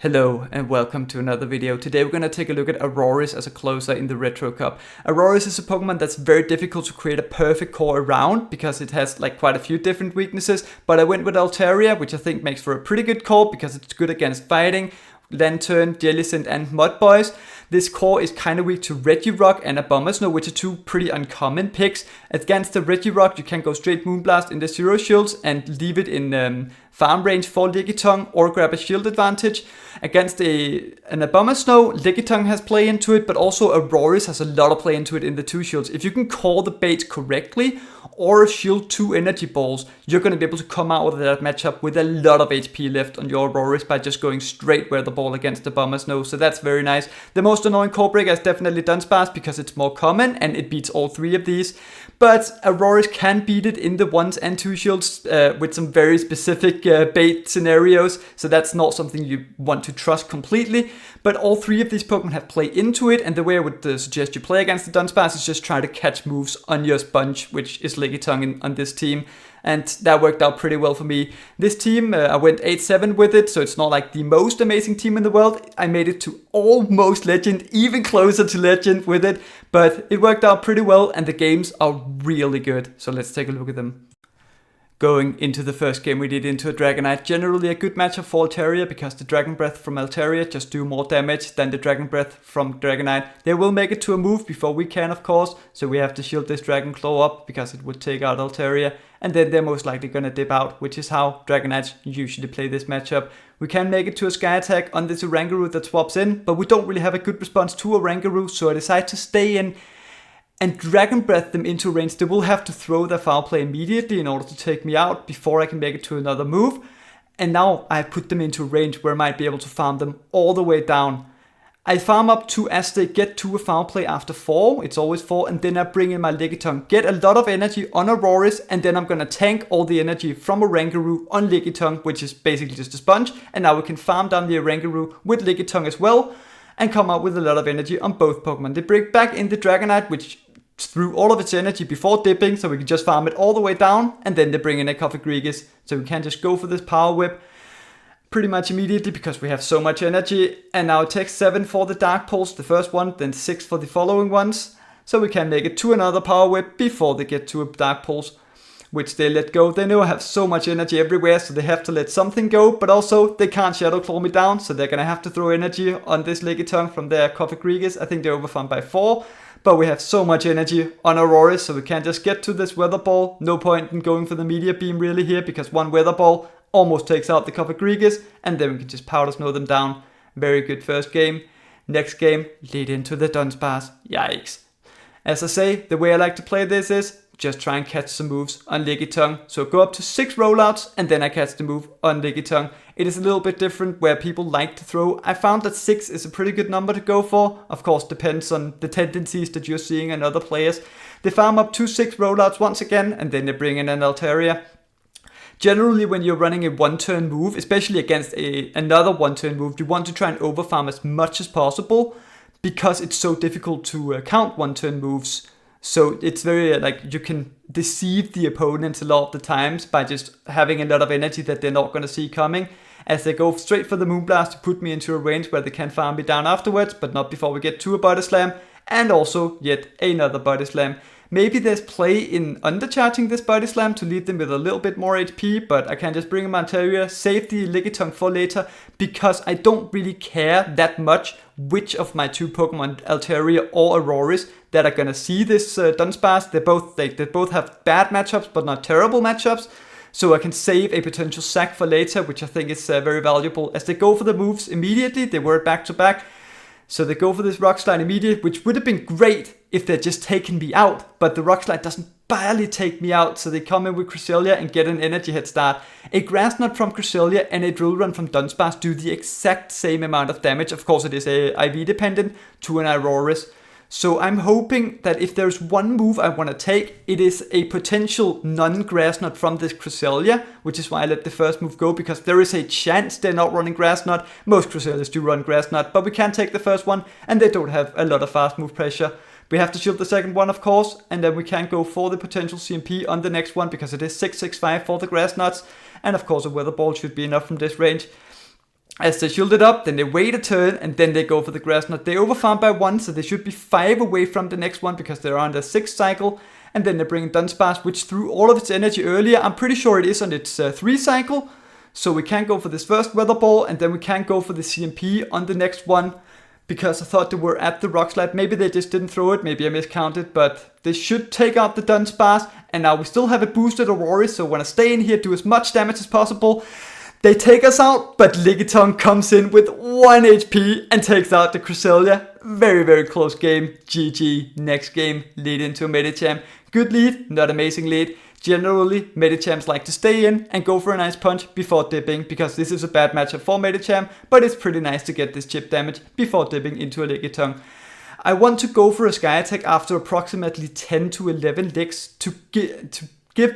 Hello and welcome to another video. Today we're going to take a look at Aurorus as a closer in the Retro Cup. Aurorus is a Pokemon that's very difficult to create a perfect core around because it has quite a few different weaknesses, but I went with Altaria, which I think makes for a pretty good core because it's good against fighting, Lantern, Jellicent and Mudboys. This core is kind of weak to Regirock and Abomasnow, which are two pretty uncommon picks. Against the Regirock, you can go straight Moonblast in the Zero Shields and leave it in farm range for Lickitung or grab a shield advantage. Against an Abomasnow, Lickitung has play into it, but also Aurorus has a lot of play into it in the two shields. If you can call the baits correctly or shield 2 energy balls, you're going to be able to come out of that matchup with a lot of HP left on your Aurorus by just going straight weather ball against the Abomasnow, so that's very nice. The most annoying core breaker is definitely Dunsparce because it's more common and it beats all three of these, but Aurorus can beat it in the 1s and 2 shields with some very specific bait scenarios, so that's not something you want to trust completely, but all three of these Pokemon have play into it, and the way I would suggest you play against the Dunsparce is just try to catch moves on your Sponge, which is Lickitung on this team. And that worked out pretty well for me. This team, I went 8-7 with it, so it's not like the most amazing team in the world. I made it to almost Legend, even closer to Legend with it, but it worked out pretty well and the games are really good. So let's take a look at them. Going into the first game we did into a Dragonite, generally a good matchup for Altaria because the Dragon Breath from Altaria just do more damage than the Dragon Breath from Dragonite. They will make it to a move before we can, of course, so we have to shield this Dragon Claw up because it would take out Altaria, and then they're most likely gonna dip out, which is how Dragonites usually play this matchup. We can make it to a Sky Attack on this Oranguru that swaps in, but we don't really have a good response to Oranguru, so I decide to stay in and Dragon Breath them into range. They will have to throw their foul play immediately in order to take me out before I can make it to another move. And now I put them into range where I might be able to farm them all the way down. I farm up 2 as they get to a foul play after 4, it's always 4, and then I bring in my Lickitung, get a lot of energy on Aurorus, and then I'm gonna tank all the energy from Oranguru on Lickitung, which is basically just a sponge, and now we can farm down the Oranguru with Lickitung as well, and come out with a lot of energy on both Pokemon. They bring back in the Dragonite, which threw all of its energy before dipping, so we can just farm it all the way down, and then they bring in a Cofagrigus, so we can just go for this Power Whip pretty much immediately because we have so much energy. And now it takes 7 for the Dark Pulse, the first one, then 6 for the following ones, so we can make it to another Power Whip before they get to a Dark Pulse, which they let go. They know I have so much energy everywhere, so they have to let something go, but also they can't Shadow Claw me down, so they're gonna have to throw energy on this Lickitung from their Cofagrigus. I think they overfarmed by 4, but we have so much energy on Aurorus, so we can't just get to this Weather Ball. No point in going for the Meteor Beam really here, because one Weather Ball almost takes out the Cofagrigus, and then we can just Powder Snow them down. Very good first game. Next game, lead into the Dunsparce. Yikes. As I say, the way I like to play this is just try and catch some moves on Lickitung. So go up to 6 rollouts and then I catch the move on Lickitung. It is a little bit different where people like to throw. I found that 6 is a pretty good number to go for. Of course, depends on the tendencies that you're seeing in other players. They farm up to 6 rollouts once again and then they bring in an Altaria. Generally, when you're running a one-turn move, especially against another one-turn move, you want to try and overfarm as much as possible because it's so difficult to count one-turn moves. So it's very you can deceive the opponents a lot of the times by just having a lot of energy that they're not going to see coming, as they go straight for the Moonblast to put me into a range where they can farm me down afterwards, but not before we get to a Body Slam, and also yet another Body Slam. Maybe there's play in undercharging this Body Slam to leave them with a little bit more HP, but I can just bring in my Altaria, save the Lickitung for later, because I don't really care that much which of my 2 Pokemon, Altaria or Aurorus, that are gonna see this Dunsparce. They both have bad matchups, but not terrible matchups. So I can save a potential sack for later, which I think is very valuable. As they go for the moves immediately, they were back to back. So they go for this Rock Slide immediately, which would have been great if they'd just taken me out. But the Rock Slide doesn't barely take me out, so they come in with Cresselia and get an energy head start. A Grass Knot from Cresselia and a Drill Run from Dunsparce do the exact same amount of damage. Of course, it is IV dependent to an Aurorus. So I'm hoping that if there's one move I want to take, it is a potential non-Grass Knot from this Cresselia, which is why I let the first move go, because there is a chance they're not running Grass Knot. Most Cresselias do run Grass Knot, but we can take the first one, and they don't have a lot of fast move pressure. We have to shield the second one, of course, and then we can go for the potential CMP on the next one, because it is 665 for the Grass Knots, and of course a Weather Ball should be enough from this range. As they shield it up, then they wait a turn, and then they go for the Grass Knot. They overfarm by 1, so they should be 5 away from the next one because they're on their 6th cycle. And then they bring in Dunsparce, which threw all of its energy earlier. I'm pretty sure it is on its 3 cycle. So we can't go for this first Weather Ball, and then we can't go for the CMP on the next one. Because I thought they were at the Rock Slide. Maybe they just didn't throw it, maybe I miscounted. But they should take out the Dunsparce. And now we still have a boosted Aurorus, so when I stay in here, do as much damage as possible. They take us out, but Lickitung comes in with 1 HP and takes out the Cresselia. Very, very close game. GG. Next game, lead into a Medicham. Good lead, not amazing lead. Generally, Medichams like to stay in and go for a nice punch before dipping, because this is a bad matchup for Medicham, but it's pretty nice to get this chip damage before dipping into a Lickitung. I want to go for a Sky Attack after approximately 10 to 11 licks to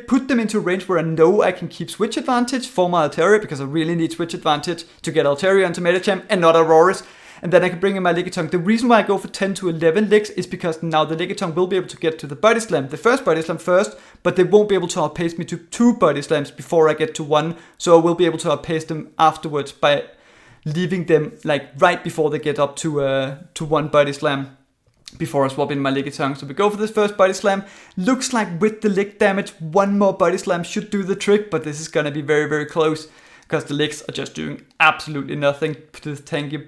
put them into a range where I know I can keep switch advantage for my Altaria, because I really need switch advantage to get Altaria into Medicham and not Aurorus. And then I can bring in my Lickitung. The reason why I go for 10 to 11 licks is because now the Lickitung will be able to get to the Body Slam. The first Body Slam first, but they won't be able to outpace me to 2 Body Slams before I get to 1. So I will be able to outpace them afterwards by leaving them like right before they get up to 1 Body Slam. Before I swap in my Lickitung. So we go for this first Body Slam. Looks like with the lick damage, 1 more Body Slam should do the trick, but this is going to be very, very close, because the licks are just doing absolutely nothing to the tanky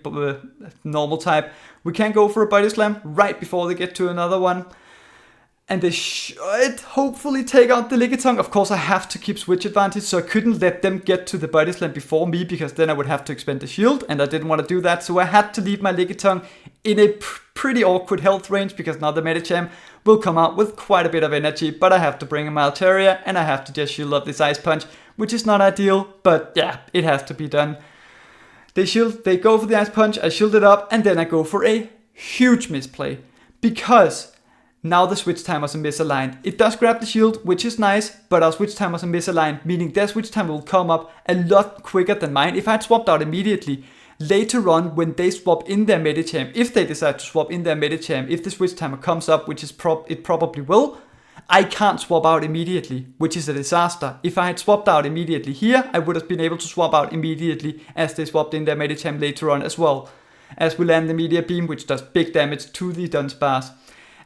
normal type. We can go for a Body Slam right before they get to another one. And they should hopefully take out the Lickitung. Of course, I have to keep switch advantage, so I couldn't let them get to the Body Slam before me, because then I would have to expend the shield, and I didn't want to do that. So I had to leave my Lickitung in a pretty awkward health range, because now the Medicham will come out with quite a bit of energy, but I have to bring in my Altaria, and I have to just shield up this Ice Punch, which is not ideal, but yeah, it has to be done. They go for the Ice Punch, I shield it up, and then I go for a huge misplay, because now the switch timers are misaligned. It does grab the shield, which is nice, but our switch timers are misaligned, meaning their switch timer will come up a lot quicker than mine. If I had swapped out immediately, later on when they swap in their Medicham, if they decide to swap in their Medicham, if the switch timer comes up, which is it probably will, I can't swap out immediately, which is a disaster. If I had swapped out immediately here, I would have been able to swap out immediately as they swapped in their Medicham later on as well. As we land the Meteor Beam, which does big damage to the Dunsparce.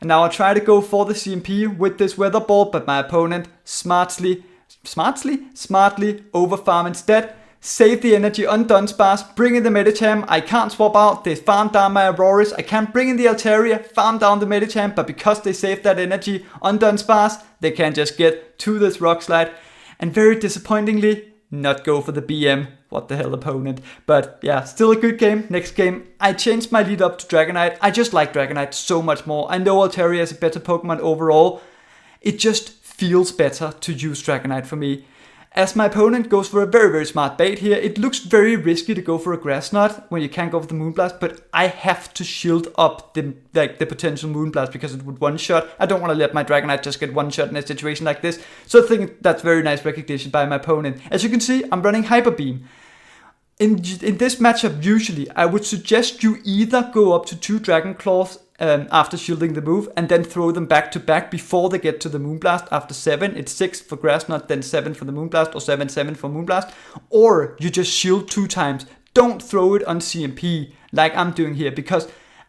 And now I try to go for the CMP with this Weather Ball, but my opponent smartly overfarm instead. Save the energy on Dunsparce, bring in the Medicham. I can't swap out, they farm down my Aurorus. I can't bring in the Altaria, farm down the Medicham, but because they saved that energy on Dunsparce, they can just get to this Rock Slide. And very disappointingly, not go for the BM. What the hell, opponent. But yeah, still a good game. Next game, I changed my lead up to Dragonite. I just like Dragonite so much more. I know Altaria is a better Pokemon overall. It just feels better to use Dragonite for me. As my opponent goes for a very, very smart bait here, it looks very risky to go for a Grass Knot when you can't go for the Moonblast, but I have to shield up the potential Moonblast because it would one-shot. I don't want to let my Dragonite just get one-shot in a situation like this, so I think that's very nice recognition by my opponent. As you can see, I'm running Hyper Beam. In this matchup, usually, I would suggest you either go up to 2 Dragon Claws after shielding the move, and then throw them back to back before they get to the Moonblast. After 7, it's 6 for Grass Knot, then 7 for the Moonblast, or 7 for Moonblast. Or you just shield 2 times. Don't throw it on CMP like I'm doing here, because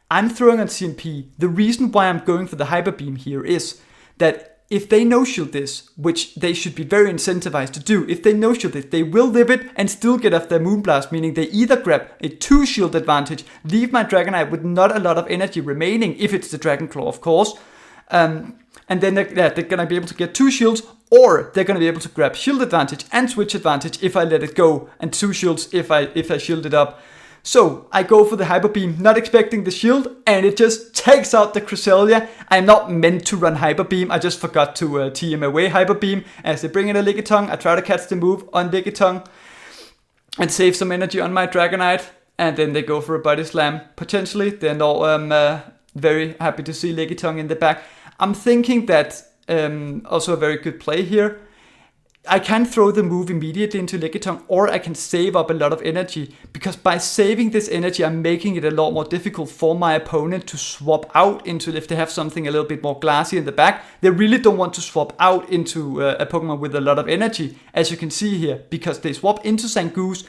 I'm throwing on CMP. The reason why I'm going for the Hyper Beam here is that if they no-shield this, which they should be very incentivized to do, if they no-shield it, they will live it and still get off their Moonblast, meaning they either grab a 2-shield advantage, leave my Dragonite with not a lot of energy remaining, if it's the Dragon Claw, of course, and then they're going to be able to get 2 shields, or they're going to be able to grab shield advantage and switch advantage if I let it go, and 2 shields if I shield it up. So I go for the Hyper Beam, not expecting the shield, and it just takes out the Cresselia. I'm not meant to run Hyper Beam, I just forgot to TM away Hyper Beam. As they bring in a Lickitung, I try to catch the move on Lickitung and save some energy on my Dragonite, and then they go for a Body Slam. Potentially, they're not very happy to see Lickitung in the back. I'm thinking that also a very good play here. I can throw the move immediately into Lickitung, or I can save up a lot of energy, because by saving this energy I'm making it a lot more difficult for my opponent to swap out into, if they have something a little bit more glassy in the back. They really don't want to swap out into a Pokemon with a lot of energy, as you can see here, because they swap into Zangoose.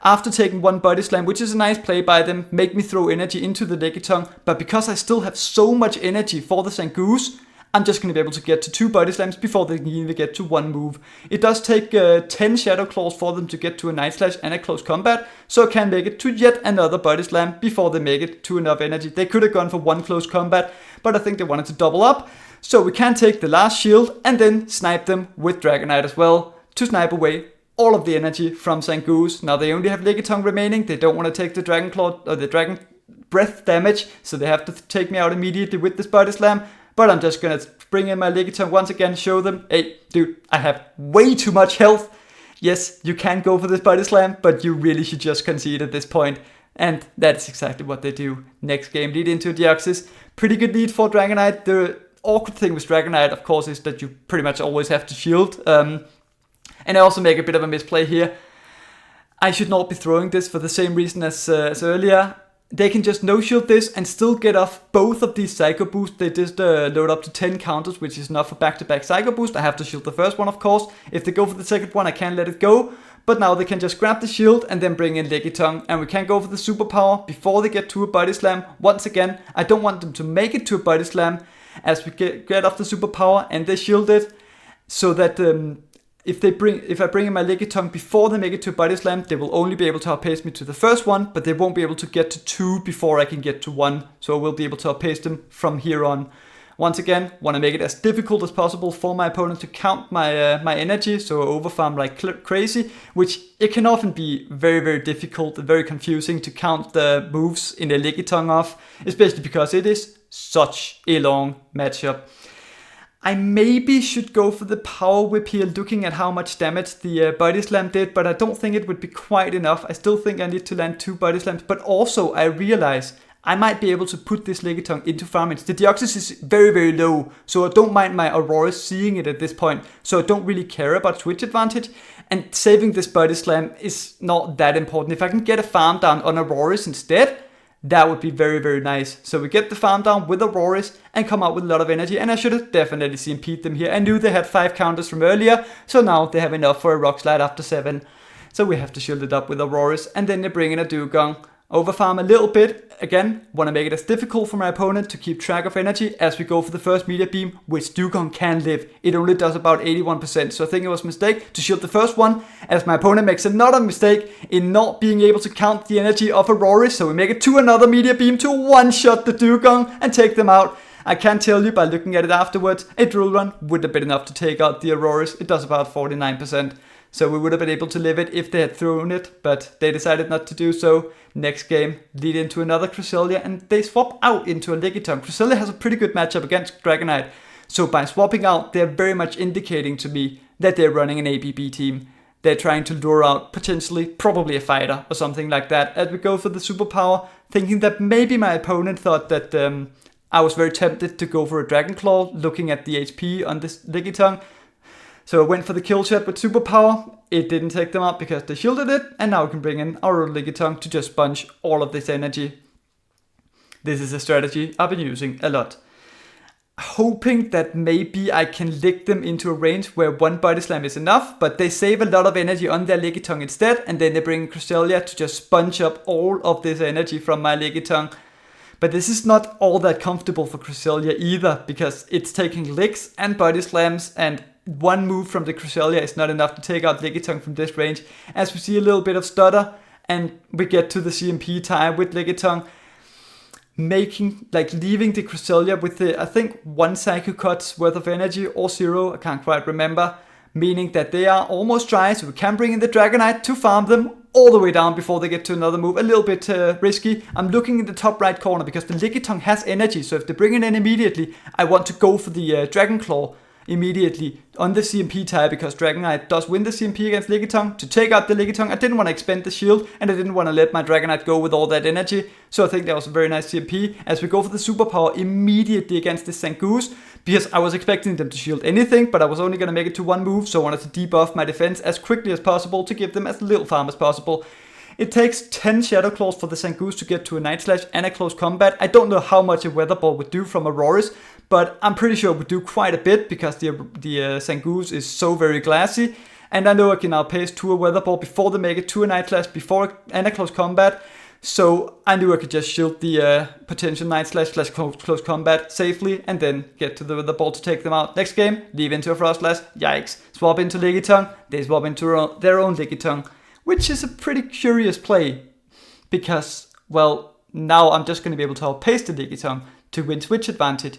After taking one Body Slam, which is a nice play by them, make me throw energy into the Lickitung, but because I still have so much energy for the Zangoose, I'm just going to be able to get to 2 Body Slams before they can even get to 1 move. It does take 10 Shadow Claws for them to get to a Night Slash and a Close Combat, so I can make it to yet another Body Slam before they make it to enough energy. They could have gone for 1 Close Combat, but I think they wanted to double up, so we can take the last shield and then snipe them with Dragonite as well to snipe away all of the energy from Zangoose. Now they only have Lickitung remaining. They don't want to take the Dragon Claw or the Dragon Breath damage, so they have to take me out immediately with this Body Slam. But I'm just gonna bring in my Lickitung once again, show them, hey, dude, I have way too much health. Yes, you can go for this Body Slam, but you really should just concede at this point. And that is exactly what they do. Next game, lead into Deoxys. Pretty good lead for Dragonite. The awkward thing with Dragonite, of course, is that you pretty much always have to shield. And I also make a bit of a misplay here. I should not be throwing this for the same reason as earlier. They can just no-shield this and still get off both of these Psycho Boosts. They just load up to 10 counters, which is enough for back-to-back Psycho Boost. I have to shield the first one, of course. If they go for the second one, I can't let it go. But now they can just grab the shield and then bring in Lickitung. And we can go for the Superpower before they get to a Body Slam. Once again, I don't want them to make it to a Body Slam as we get off the Superpower and they shield it. So that if I bring in my Lickitung before they make it to a Body Slam, they will only be able to outpace me to the first one, but they won't be able to get to 2 before I can get to 1. So I will be able to outpace them from here on. Once again, want to make it as difficult as possible for my opponent to count my energy, so I overfarm like crazy, which it can often be very, very difficult and very confusing to count the moves in a Lickitung off, especially because it is such a long matchup. I maybe should go for the Power Whip here, looking at how much damage the Body Slam did, but I don't think it would be quite enough. I still think I need to land 2 Body Slams, but also I realize I might be able to put this Lickitung into farmage. The Deoxys is very, very low, so I don't mind my Aurorus seeing it at this point, so I don't really care about switch advantage, and saving this Body Slam is not that important. If I can get a farm down on Aurorus instead, that would be very, very nice. So we get the farm down with Aurorus and come out with a lot of energy. And I should have definitely CMP'd them here. I knew they had 5 counters from earlier. So now they have enough for a Rock Slide after 7. So we have to shield it up with Aurorus. And then they bring in a Dewgong. Overfarm a little bit. Again, want to make it as difficult for my opponent to keep track of energy as we go for the first Meteor Beam, which Dewgong can live. It only does about 81%, so I think it was a mistake to shield the first one, as my opponent makes another mistake in not being able to count the energy of Aurorus, so we make it to another Meteor Beam to one-shot the Dewgong and take them out. I can tell you by looking at it afterwards, a Drill Run would have been enough to take out the Aurorus. It does about 49%. So we would have been able to live it if they had thrown it, but they decided not to do so. Next game, lead into another Cresselia, and they swap out into a Lickitung. Cresselia has a pretty good matchup against Dragonite, so by swapping out, they're very much indicating to me that they're running an ABB team. They're trying to lure out potentially, probably a fighter or something like that, as we go for the Superpower, thinking that maybe my opponent thought that I was very tempted to go for a Dragon Claw, looking at the HP on this Lickitung. So I went for the kill shot with Superpower. It didn't take them out because they shielded it, and now we can bring in our Lickitung to just sponge all of this energy. This is a strategy I've been using a lot. Hoping that maybe I can lick them into a range where 1 Body Slam is enough, but they save a lot of energy on their Lickitung instead, and then they bring Cresselia to just sponge up all of this energy from my Lickitung. But this is not all that comfortable for Cresselia either, because it's taking licks and Body Slams, and 1 move from the Cresselia is not enough to take out Lickitung from this range. As we see a little bit of stutter, and we get to the CMP time with Lickitung, leaving the Cresselia with I think 1 Psycho Cut's worth of energy, or 0, I can't quite remember, meaning that they are almost dry, so we can bring in the Dragonite to farm them all the way down before they get to another move. A little bit risky. I'm looking in the top right corner because the Lickitung has energy, so if they bring it in immediately, I want to go for the Dragon Claw immediately on the CMP tie, because Dragonite does win the CMP against Lickitung. To take out the Lickitung, I didn't want to expend the shield, and I didn't want to let my Dragonite go with all that energy, so I think that was a very nice CMP, as we go for the Superpower immediately against this Zangoose, because I was expecting them to shield anything, but I was only going to make it to 1 move, so I wanted to debuff my defense as quickly as possible to give them as little farm as possible. It takes 10 Shadow Claws for the Zangoose to get to a Night Slash and a Close Combat. I don't know how much a Weather Ball would do from Aurorus, but I'm pretty sure it would do quite a bit because the Zangoose is so very glassy. And I know I can outpace to a Weather Ball before they make it to a Night Slash, and a close combat. So I knew I could just shield the potential Night Slash / close combat safely and then get to the Weather Ball to take them out. Next game, leave into a Froslass, yikes. Swap into Lickitung, they swap into their own Lickitung, which is a pretty curious play because, well, now I'm just going to be able to outpace the Lickitung to win switch advantage.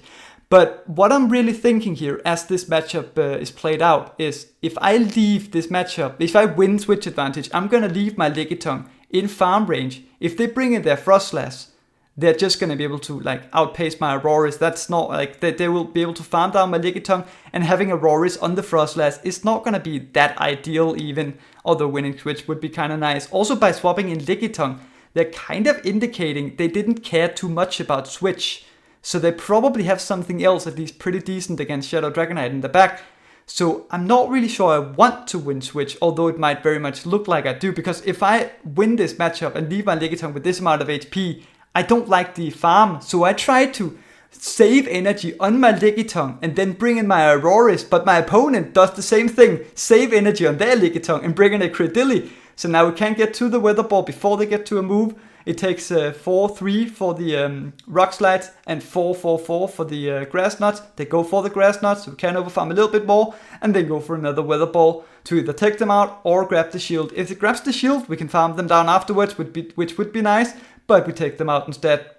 But what I'm really thinking here as this matchup is played out is if I leave this matchup, if I win switch advantage, I'm going to leave my Lickitung in farm range. If they bring in their Froslass, they're just going to be able to like outpace my Aurorus. That's not like they will be able to farm down my Lickitung, and having Aurorus on the Froslass is not going to be that ideal even, although winning switch would be kind of nice. Also by swapping in Lickitung, they're kind of indicating they didn't care too much about switch. So they probably have something else at least pretty decent against Shadow Dragonite in the back. So I'm not really sure I want to win switch, although it might very much look like I do. Because if I win this matchup and leave my Lickitung with this amount of HP, I don't like the farm. So I try to save energy on my Lickitung and then bring in my Aurorus. But my opponent does the same thing, save energy on their Lickitung and bring in a Credilli. So now we can't get to the Weather Ball before they get to a move. It takes 4-3 for the Rock Slides and 4-4-4 for the Grass Nuts. They go for the Grass Nuts, so we can overfarm a little bit more, and then go for another Weather Ball to either take them out or grab the shield. If it grabs the shield, we can farm them down afterwards, which would be nice, but we take them out instead.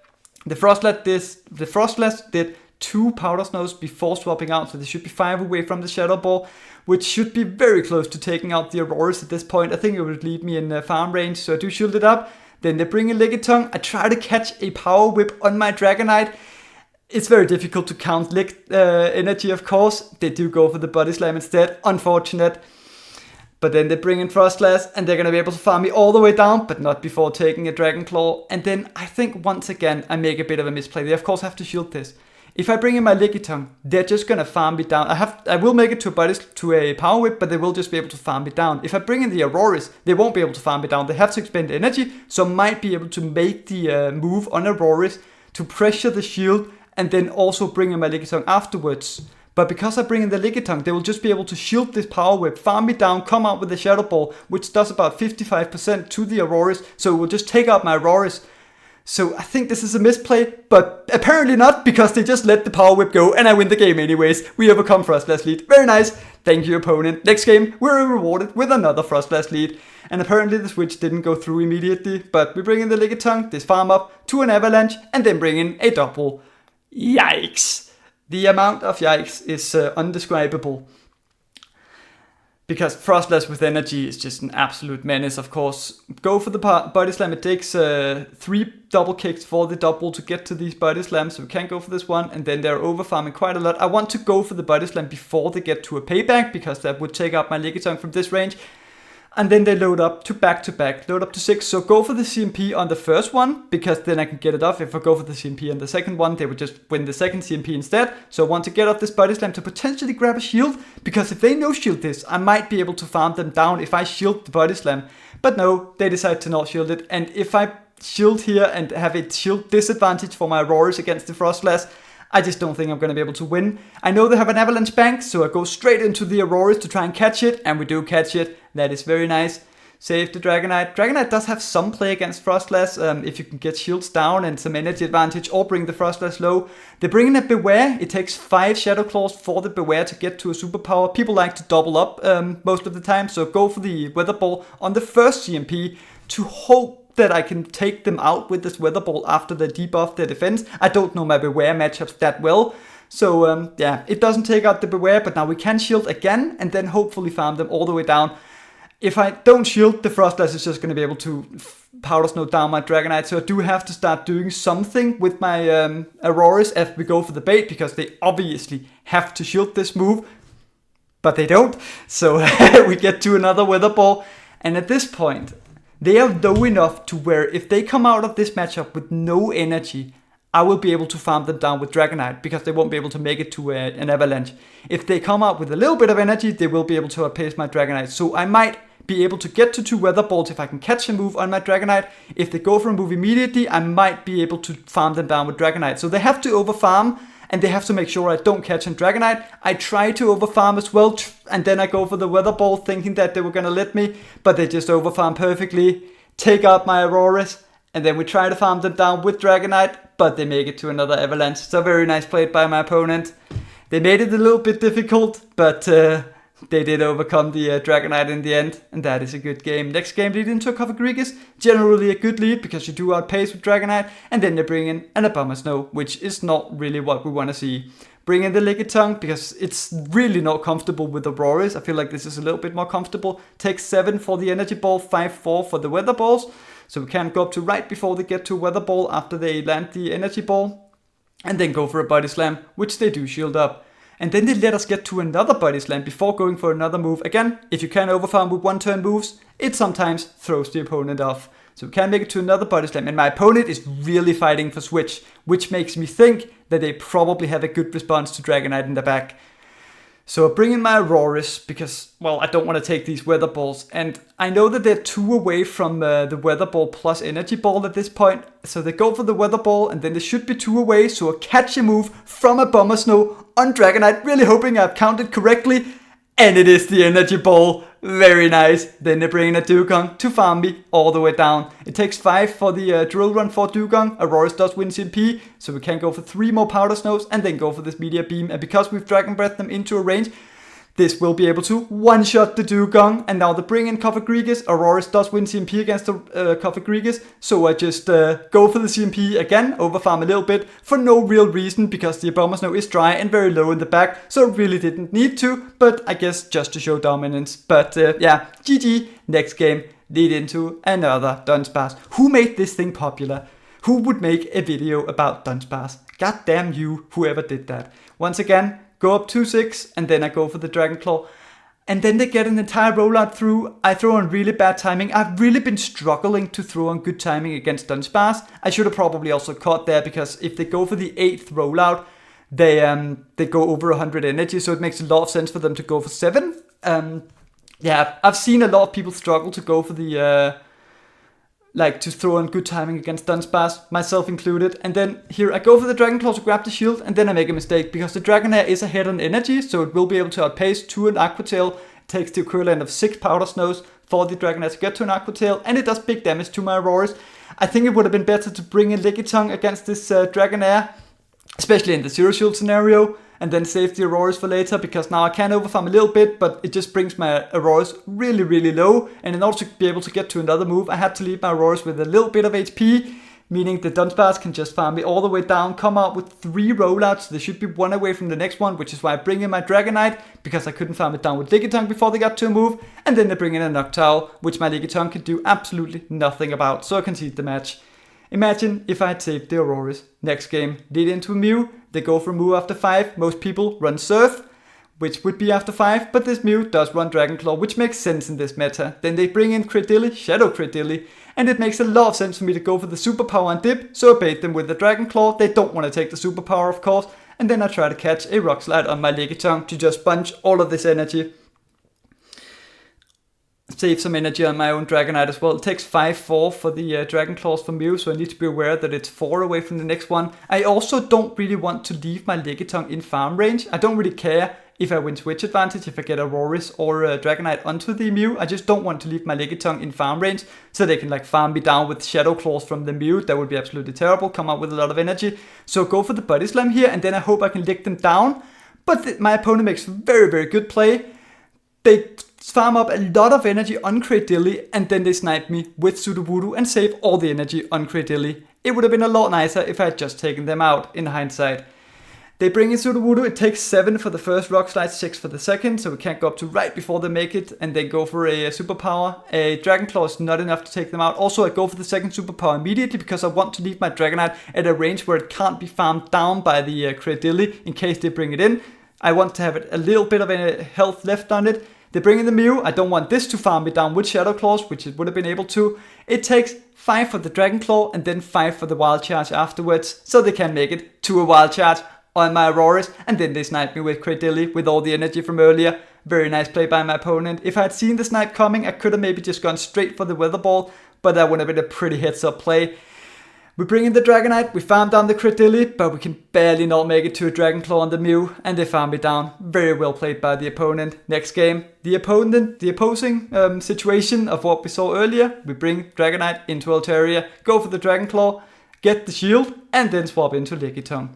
The Froslass did 2 Powder Snows before swapping out, so they should be 5 away from the Shadow Ball, which should be very close to taking out the Aurorus at this point. I think it would leave me in farm range, so I do shield it up. Then they bring a Lickitung. I try to catch a Power Whip on my Dragonite. It's very difficult to count energy, of course. They do go for the Body Slam instead. Unfortunate. But then they bring in Froslass, and they're going to be able to farm me all the way down, but not before taking a Dragon Claw. And then I think once again I make a bit of a misplay. They of course have to shield this. If I bring in my Lickitung, they're just going to farm me down. I will make it to a Power Whip, but they will just be able to farm me down. If I bring in the Aurorus, they won't be able to farm me down. They have to expend energy, so I might be able to make the move on Aurorus to pressure the shield and then also bring in my Lickitung afterwards. But because I bring in the Lickitung, they will just be able to shield this Power Whip, farm me down, come out with the Shadow Ball, which does about 55% to the Aurorus, so it will just take out my Aurorus. So I think this is a misplay, but apparently not, because they just let the Power Whip go and I win the game anyways. We overcome Froslass lead. Very nice. Thank you, opponent. Next game, we're rewarded with another Froslass lead. And apparently the switch didn't go through immediately, but we bring in the Lickitung, this farm up to an Avalanche, and then bring in a double. Yikes. The amount of yikes is undescribable. Because Froslass with energy is just an absolute menace, of course. Go for the Body Slam. It takes 3 double kicks for the double to get to these Body Slams, so we can't go for this one, and then they're overfarming quite a lot. I want to go for the Body Slam before they get to a payback, because that would take out my Lickitung from this range. And then they load up to back-to-back, load up to 6. So go for the CMP on the first one, because then I can get it off. If I go for the CMP on the second one, they would just win the second CMP instead. So I want to get off this Body Slam to potentially grab a shield, because if they no-shield this, I might be able to farm them down if I shield the Body Slam. But no, they decide to not shield it. And if I shield here and have a shield disadvantage for my Aurorus against the Froslass, I just don't think I'm going to be able to win. I know they have an Avalanche bank, so I go straight into the Aurorus to try and catch it, and we do catch it. That is very nice. Save the Dragonite. Dragonite does have some play against Froslass, if you can get shields down and some energy advantage, or bring the Froslass low. They bring in a Beware. It takes 5 Shadow Claws for the Beware to get to a superpower. People like to double up most of the time, so go for the Weather Ball on the first CMP to hope that I can take them out with this Weather Ball after they debuff their defense. I don't know my Beware matchups that well. So yeah, it doesn't take out the Beware, but now we can shield again and then hopefully farm them all the way down. If I don't shield, the Froslass is just going to be able to Powder Snow down my Dragonite, so I do have to start doing something with my Aurorus as we go for the bait, because they obviously have to shield this move, but they don't. So we get to another Weather Ball, and at this point, they are low enough to where if they come out of this matchup with no energy, I will be able to farm them down with Dragonite, because they won't be able to make it to an Avalanche. If they come out with a little bit of energy, they will be able to outpace my Dragonite. So I might be able to get to 2 Weather Balls if I can catch a move on my Dragonite. If they go for a move immediately, I might be able to farm them down with Dragonite. So they have to overfarm, and they have to make sure I don't catch on Dragonite. I try to overfarm as well, and then I go for the Weather Ball thinking that they were gonna let me, but they just overfarm perfectly, take out my Aurorus, and then we try to farm them down with Dragonite, but they make it to another Avalanche. So very nice played by my opponent. They made it a little bit difficult, but they did overcome the Dragonite in the end, and that is a good game. Next game, lead into a Cofagrigus. Generally a good lead, because you do outpace with Dragonite, and then they bring in an Abomasnow, which is not really what we want to see. Bring in the Lickitung, because it's really not comfortable with the Aurorus. I feel like this is a little bit more comfortable. Take 7 for the Energy Ball, 5-4 for the Weather Balls. So we can go up to right before they get to Weather Ball after they land the Energy Ball. And then go for a Body Slam, which they do shield up. And then they let us get to another Body Slam before going for another move. Again, if you can overfarm with 1 turn moves, it sometimes throws the opponent off. So we can make it to another Body Slam. And my opponent is really fighting for Switch, which makes me think that they probably have a good response to Dragonite in the back. So I bring in my Aurorus because, well, I don't want to take these Weather Balls. And I know that they're 2 away from the Weather Ball plus Energy Ball at this point. So they go for the Weather Ball, and then they should be 2 away. So a catch a move from a Abomasnow on Dragonite, really hoping I've counted correctly. And it is the Energy Ball. Very nice. Then they bring in a Dewgong to farm me all the way down. It takes 5 for the drill run for Dewgong. Aurorus does win CMP, so we can go for 3 more Powder Snows and then go for this Meteor Beam. And because we've Dragon Breathed them into a range, this will be able to one-shot the Dewgong. And now they bring in Cofagrigus. Aurorus does win CMP against the Cofagrigus, so I just go for the CMP again, overfarm a little bit for no real reason, because the Abomasnow is dry and very low in the back, so it really didn't need to, but I guess just to show dominance. But yeah, GG. Next game, lead into another Dunsparce. Who made this thing popular? Who would make a video about Dunsparce? God damn you, whoever did that. Once again, go up 2-6, and then I go for the Dragon Claw. And then they get an entire rollout through. I throw on really bad timing. I've really been struggling to throw on good timing against Dunsparce. I should have probably also caught there, because if they go for the 8th rollout, they go over 100 energy, so it makes a lot of sense for them to go for 7. Yeah, I've seen a lot of people struggle to go for the to throw on good timing against Dunsparce, myself included. And then here I go for the Dragon Claw to grab the shield, and then I make a mistake, because the Dragonair is ahead on energy, so it will be able to outpace to an Aqua Tail. It takes the equivalent of 6 Powder Snows for the Dragonair to get to an Aqua Tail, and it does big damage to my Aurorus. I think it would have been better to bring in Lickitung against this Dragonair, especially in the Zero Shield scenario, and then save the Aurorus for later, because now I can overfarm a little bit, but it just brings my Aurorus really, really low. And in order to be able to get to another move, I had to leave my Aurorus with a little bit of HP, meaning the Dunsparce can just farm me all the way down, come out with 3 rollouts. They should be 1 away from the next one, which is why I bring in my Dragonite, because I couldn't farm it down with Lickitung before they got to a move. And then they bring in a Noctowl, which my Lickitung can do absolutely nothing about, so I concede the match. Imagine if I had saved the Aurorus. Next game, lead into a Mew. They go for a Mew after 5. Most people run Surf, which would be after 5, but this Mew does run Dragon Claw, which makes sense in this meta. Then they bring in Cradilly, Shadow Cradilly, and it makes a lot of sense for me to go for the Superpower and dip, so I bait them with the Dragon Claw. They don't want to take the Superpower, of course, and then I try to catch a Rock Slide on my Lickitung to just bunch all of this energy. Save some energy on my own Dragonite as well. It takes 5-4 for the Dragon Claws for Mew, so I need to be aware that it's 4 away from the next one. I also don't really want to leave my Lickitung in farm range. I don't really care if I win Switch Advantage, if I get Aurorus or Dragonite onto the Mew. I just don't want to leave my Lickitung in farm range, so they can farm me down with Shadow Claws from the Mew. That would be absolutely terrible, come out with a lot of energy. So go for the Body Slam here, and then I hope I can lick them down. But my opponent makes very, very good play. They farm up a lot of energy on Cradilly, and then they snipe me with Sudowoodo and save all the energy on Cradilly. It would have been a lot nicer if I had just taken them out in hindsight. They bring in Sudowoodo. It takes 7 for the first Rock Slide, 6 for the second, so we can't go up to right before they make it, and they go for a Superpower. A Dragon Claw is not enough to take them out. Also, I go for the second Superpower immediately, because I want to leave my Dragonite at a range where it can't be farmed down by the Cradilly in case they bring it in. I want to have a little bit of a health left on it. They bring in the Mew. I don't want this to farm me down with Shadow Claws, which it would have been able to. It takes 5 for the Dragon Claw and then 5 for the Wild Charge afterwards, so they can make it to a Wild Charge on my Aurorus, and then they snipe me with Cradilly with all the energy from earlier. Very nice play by my opponent. If I had seen the snipe coming, I could have maybe just gone straight for the Weather Ball, but that would have been a pretty heads up play. We bring in the Dragonite, we farm down the Credilli, but we can barely not make it to a Dragon Claw on the Mew, and they farm it down. Very well played by the opponent. Next game, the opposing situation of what we saw earlier. We bring Dragonite into Altaria, go for the Dragon Claw, get the shield, and then swap into Lickitung.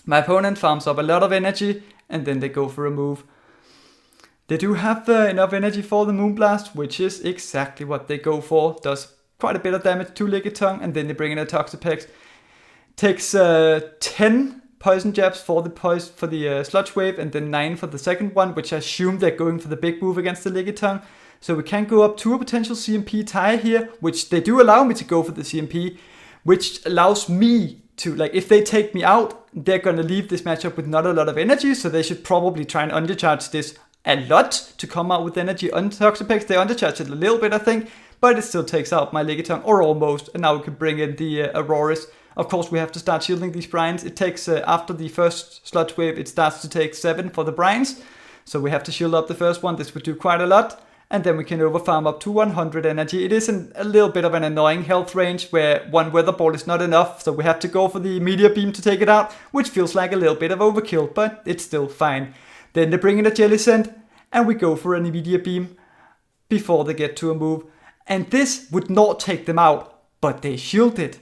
My opponent farms up a lot of energy, and then they go for a move. They do have enough energy for the Moonblast, which is exactly what they go for. Does quite a bit of damage to Lickitung, and then they bring in a Toxapex. Takes 10 poison jabs for the Sludge Wave, and then 9 for the second one, which I assume they're going for the big move against the Lickitung. So we can go up to a potential CMP tie here, which they do allow me to go for the CMP, which allows me to, like, if they take me out, they're gonna leave this matchup with not a lot of energy, so they should probably try and undercharge this a lot to come out with energy on Toxapex. They undercharge it a little bit, I think, but it still takes out my Lickitung, or almost, and now we can bring in the Aurorus. Of course, we have to start shielding these brines. It takes, after the first Sludge Wave, it starts to take 7 for the brines, so we have to shield up the first one. This would do quite a lot, and then we can overfarm up to 100 energy. It is a little bit of an annoying health range, where one Weather Ball is not enough, so we have to go for the Meteor Beam to take it out, which feels like a little bit of overkill, but it's still fine. Then they bring in a Jellicent, and we go for an Immediate Beam before they get to a move. And this would not take them out, but they shielded.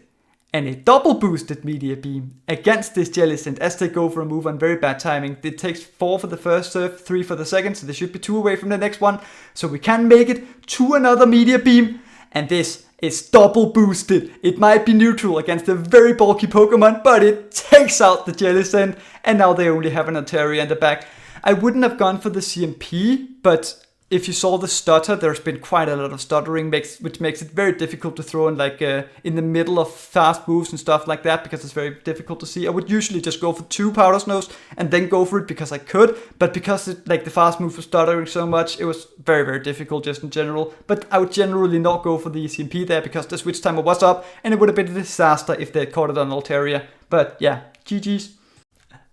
And a double boosted Meteor Beam against this Jellicent as they go for a move on very bad timing. It takes 4 for the first serve, 3 for the second, so they should be 2 away from the next one. So we can make it to another Meteor Beam, and this is double boosted. It might be neutral against a very bulky Pokemon, but it takes out the Jellicent, and now they only have an Altaria in the back. I wouldn't have gone for the CMP, but if you saw the stutter, there's been quite a lot of stuttering, which makes it very difficult to throw in, like in the middle of fast moves and stuff like that, because it's very difficult to see. I would usually just go for 2 Powder Snows and then go for it because I could, but because the fast moves were stuttering so much, it was very, very difficult just in general. But I would generally not go for the CMP there because the switch timer was up, and it would have been a disaster if they had caught it on Altaria. But yeah, GG's.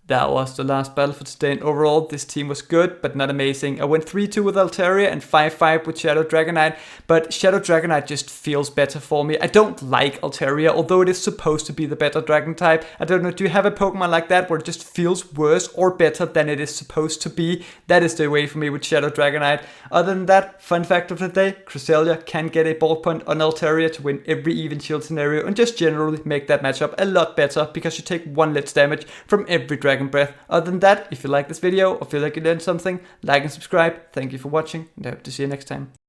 That was the last battle for today, and overall this team was good, but not amazing. I went 3-2 with Altaria and 5-5 with Shadow Dragonite, but Shadow Dragonite just feels better for me. I don't like Altaria, although it is supposed to be the better dragon type. I don't know, do you have a Pokemon like that where it just feels worse or better than it is supposed to be? That is the way for me with Shadow Dragonite. Other than that, fun fact of the day, Cresselia can get a ball point on Altaria to win every even shield scenario, and just generally make that matchup a lot better, because you take 1 less damage from every Dragon Breath. Other than that, if you like this video or feel like you learned something, like and subscribe. Thank you for watching, and I hope to see you next time.